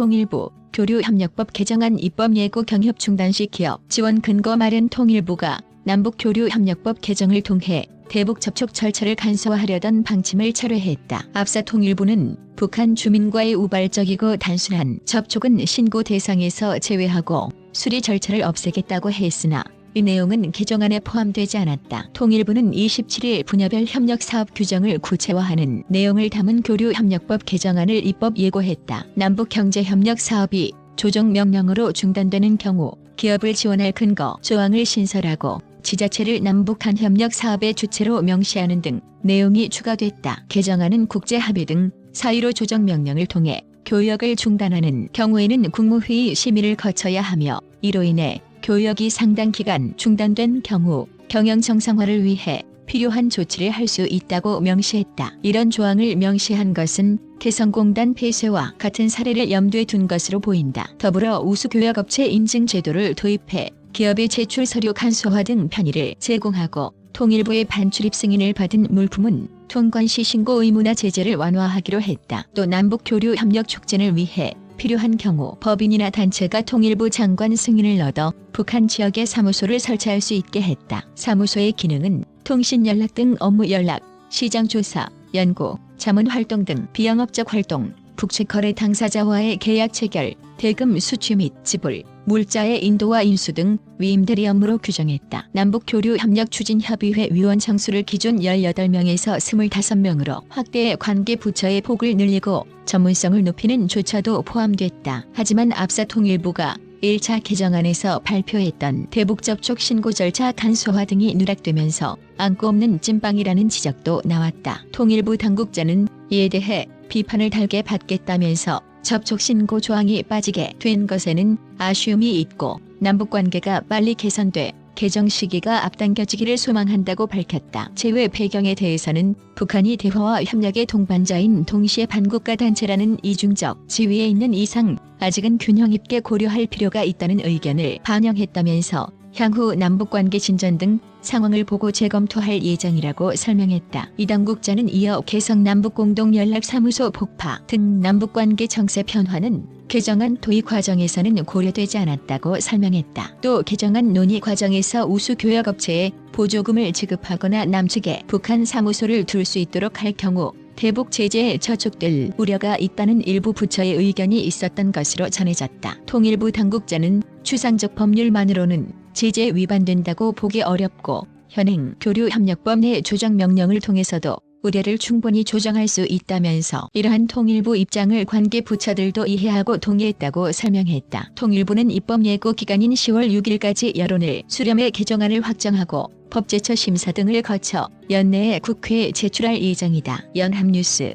통일부 교류협력법 개정안 입법 예고 경협 중단시 기업 지원 근거 마련. 통일부가 남북 교류협력법 개정을 통해 대북 접촉 절차를 간소화하려던 방침을 철회했다. 앞서 통일부는 북한 주민과의 우발적이고 단순한 접촉은 신고 대상에서 제외하고 수리 절차를 없애겠다고 했으나 이 내용은 개정안에 포함되지 않았다. 통일부는 27일 분야별 협력사업 규정을 구체화하는 내용을 담은 교류협력법 개정안을 입법 예고했다. 남북경제협력사업이 조정명령으로 중단되는 경우 기업을 지원할 근거 조항을 신설하고 지자체를 남북 간 협력 사업의 주체로 명시하는 등 내용이 추가됐다. 개정안은 국제합의 등 사유로 조정명령을 통해 교역을 중단하는 경우에는 국무회의 심의를 거쳐야 하며 이로 인해 교역이 상당 기간 중단된 경우 경영 정상화를 위해 필요한 조치를 할 수 있다고 명시했다. 이런 조항을 명시한 것은 개성공단 폐쇄와 같은 사례를 염두에 둔 것으로 보인다. 더불어 우수교역업체 인증 제도를 도입해 기업의 제출 서류 간소화 등 편의를 제공하고 통일부의 반출입 승인을 받은 물품은 통관시 신고 의무나 제재를 완화하기로 했다. 또 남북 교류 협력 촉진을 위해 필요한 경우 법인이나 단체가 통일부 장관 승인을 얻어 북한 지역에 사무소를 설치할 수 있게 했다. 사무소의 기능은 통신 연락 등 업무 연락, 시장 조사, 연구, 자문 활동 등 비영업적 활동, 북측 거래 당사자와의 계약 체결, 대금 수취 및 지불, 물자의 인도와 인수 등 위임대리 업무로 규정했다. 남북교류협력추진협의회 위원 정수를 기존 18명에서 25명으로 확대해 관계 부처의 폭을 늘리고 전문성을 높이는 조처도 포함됐다. 하지만 앞서 통일부가 1차 개정안에서 발표했던 대북 접촉 신고 절차 간소화 등이 누락되면서 안고 없는 찐빵이라는 지적도 나왔다. 통일부 당국자는 이에 대해 비판을 달게 받겠다면서 접촉 신고 조항이 빠지게 된 것에는 아쉬움이 있고 남북관계가 빨리 개선돼 개정 시기가 앞당겨지기를 소망한다고 밝혔다. 제외 배경에 대해서는 북한이 대화와 협력의 동반자인 동시에 반국가 단체라는 이중적 지위에 있는 이상 아직은 균형 있게 고려할 필요가 있다는 의견을 반영했다면서 향후 남북관계 진전 등 상황을 보고 재검토할 예정이라고 설명했다. 이 당국자는 이어 개성 남북공동연락사무소 복파 등 남북관계 정세 편화는 개정안 도입 과정에서는 고려되지 않았다고 설명했다. 또 개정안 논의 과정에서 우수교역업체에 보조금을 지급하거나 남측에 북한 사무소를 둘 수 있도록 할 경우 대북 제재에 저촉될 우려가 있다는 일부 부처의 의견이 있었던 것으로 전해졌다. 통일부 당국자는 추상적 법률만으로는 제재 위반된다고 보기 어렵고 현행 교류협력법 내 조정명령을 통해서도 우려를 충분히 조정할 수 있다면서 이러한 통일부 입장을 관계 부처들도 이해하고 동의했다고 설명했다. 통일부는 입법 예고 기간인 10월 6일까지 여론을 수렴해 개정안을 확정하고 법제처 심사 등을 거쳐 연내에 국회에 제출할 예정이다. 연합뉴스